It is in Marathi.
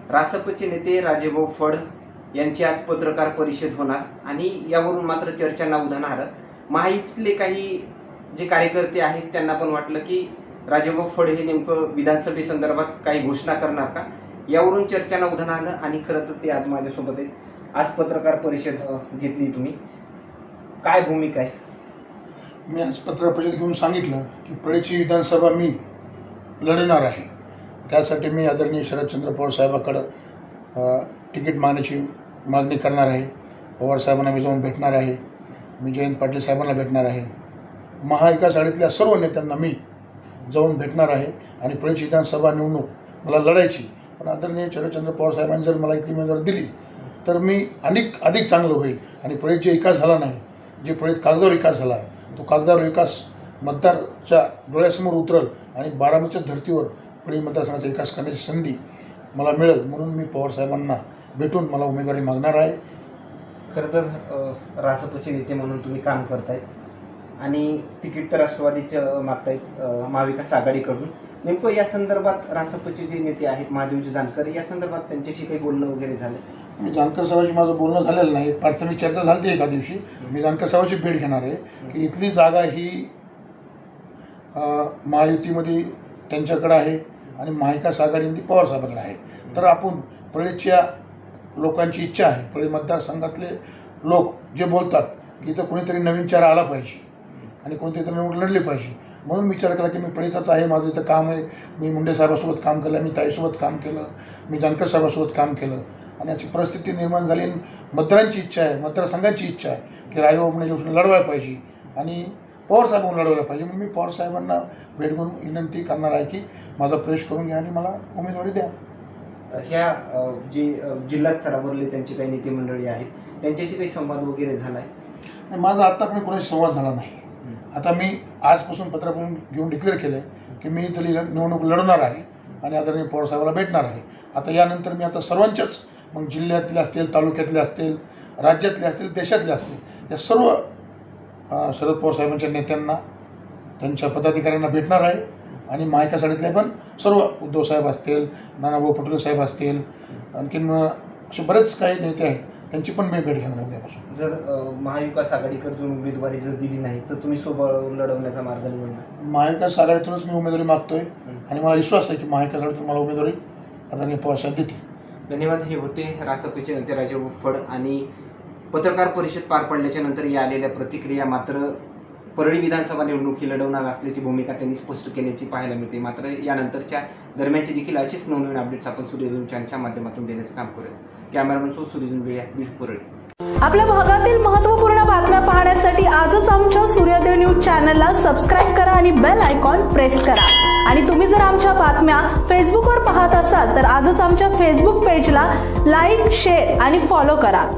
रासपचे नेते राजेभाऊ फड यांची आज पत्रकार परिषद होणार आणि यावरून मात्र चर्चांना उधाण आलं। महायुतीतले काही जे कार्यकर्ते आहेत त्यांना पण वाटलं की राजेभाऊ फड हे नेमकं विधानसभेसंदर्भात काही घोषणा करणार का, यावरून चर्चांना उधाण आलं आणि खरं तर ते आज माझ्यासोबत आहेत। आज पत्रकार परिषद घेतली, तुम्ही काय भूमिका आहे? मी आज पत्रकार परिषद घेऊन सांगितलं की परळीची विधानसभा मी लढणार आहे। त्यासाठी मी आदरणीय शरदचंद्र पवार साहेबांकडं तिकीट मागण्याची मागणी करणार आहे। पवार साहेबांना मी जाऊन भेटणार आहे, मी जयंत पाटील साहेबांना भेटणार आहे, महाविकास आघाडीतल्या सर्व नेत्यांना मी जाऊन भेटणार आहे आणि परळीची विधानसभा निवडणूक मला लढायची। पण आदरणीय शरदचंद्र पवार साहेबांनी जर मला इथली उमेदवारी दिली तर मी अधिक चांगलं होईल आणि परळीत जे विकास झाला नाही, जे परळीत कागदावर विकास झाला तो कागदावर विकास मतदारच्या डोळ्यासमोर उतरल आणि बारामतीच्या धर्तीवर परळी मतदारसंघाचा विकास करण्याची संधी मला मिळेल, म्हणून मी पवार साहेबांना भेटून मला उमेदवारी मागणार आहे। खरं तर रासपचे नेते म्हणून तुम्ही काम करतायत आणि तिकीट तर राष्ट्रवादीचं मागतायत महाविकास आघाडीकडून। नेमकं या संदर्भात रासपचे जे नेते आहेत महादेवजी जानकर, या संदर्भात त्यांच्याशी काही बोलणं वगैरे झालं? मी जानकर साहेबांशी माझं बोलणं झालेलं नाही, प्राथमिक चर्चा झाली एका दिवशी। मी जानकर साहेबांची भेट घेणार आहे की इथली जागा ही महायुतीमध्ये त्यांच्याकडे आहे आणि महाविकास आघाडीमध्ये पवार साहेबांकडे आहे। तर आपण परळीच्या लोकांची इच्छा आहे, परळी मतदारसंघातले लोक जे बोलतात की इथं कोणीतरी नवीन चेहरा आला पाहिजे आणि कोणतीतरी निवडणूक लढली पाहिजे, म्हणून विचार केला की मी परळीचाच आहे, माझं इथं काम आहे। मी मुंडे साहेबांसोबत काम केलं, मी ताईसोबत काम केलं, मी जानकर साहेबांसोबत काम केलं आणि अशी परिस्थिती निर्माण झाली। मतदारांची इच्छा आहे, मतदारसंघाची इच्छा आहे की राजेभाऊ लढवायला पाहिजे आणि पवार साहेबांना लढवलं पाहिजे, म्हणून मी पवार साहेबांना भेट घेऊन विनंती करणार आहे की माझा प्रवेश करून घ्या आणि मला उमेदवारी द्या। ह्या जे जिल्हा स्तरावरले त्यांची काही नेते मंडळी आहेत त्यांच्याशी काही संवाद वगैरे झाला आहे? माझा आत्तापर्यंत कोणाशी संवाद झाला नाही। आता मी आजपासून पत्र घेऊन डिक्लेअर केलं की मी इथली निवडणूक लढवणार आहे आणि आदरणीय पवार साहेबाला भेटणार आहे। आता यानंतर मी आता सर्वांच्याच, मग जिल्ह्यातले असतील, तालुक्यातले असतील, राज्यातले असतील, देशातले असतील, या सर्व शरद पवार साहेबांच्या नेत्यांना, त्यांच्या पदाधिकाऱ्यांना भेटणार आहे आणि महाविकास आघाडीतले पण सर्व उद्धव साहेब असतील, नानाभाऊ पटोले साहेब असतील, आणखीन असे बरेच काही नेते आहेत, त्यांची पण मी भेट घेणार उद्यापासून। जर महाविकास आघाडीकडून उमेदवारी जर दिली नाही तर तुम्ही सोबत लढवण्याचा मार्ग निवडणार? महाविकास आघाडीतूनच मी उमेदवारी मागतोय आणि मला विश्वास आहे की महाविकास आघाडीतून मला उमेदवारी आदरणीय पवार साहेब देतील। धन्यवाद। हे होते रासपचे नेते राजेभाऊ फड आणि पत्रकार परिषद पार पडल्याच्या नंतर या आलेल्या प्रतिक्रिया। मात्र परळी विधानसभा निवडणूक ही लढवणार असल्याची भूमिका त्यांनी स्पष्ट केल्याची पाहायला मिळते। मात्र यानंतरच्या दरम्यानचे देखील असेच नवनवीन अपडेट्स आपण सूर्यधन चॅनलच्या माध्यमातून देण्याचं काम करूया। कॅमेरामन सूर्यधन बीड परळी। आपल्या भागातील महत्त्वपूर्ण बातम्या पाहण्यासाठी आजच आमच्या सूर्योदय न्यूज चॅनलला सबस्क्राईब करा आणि बेल आयकॉन प्रेस करा। आणि तुम्ही जर आमच्या बातम्या फेसबुकवर पाहत असाल तर आजच आमच्या फेसबुक पेजला लाईक, शेअर आणि फॉलो करा।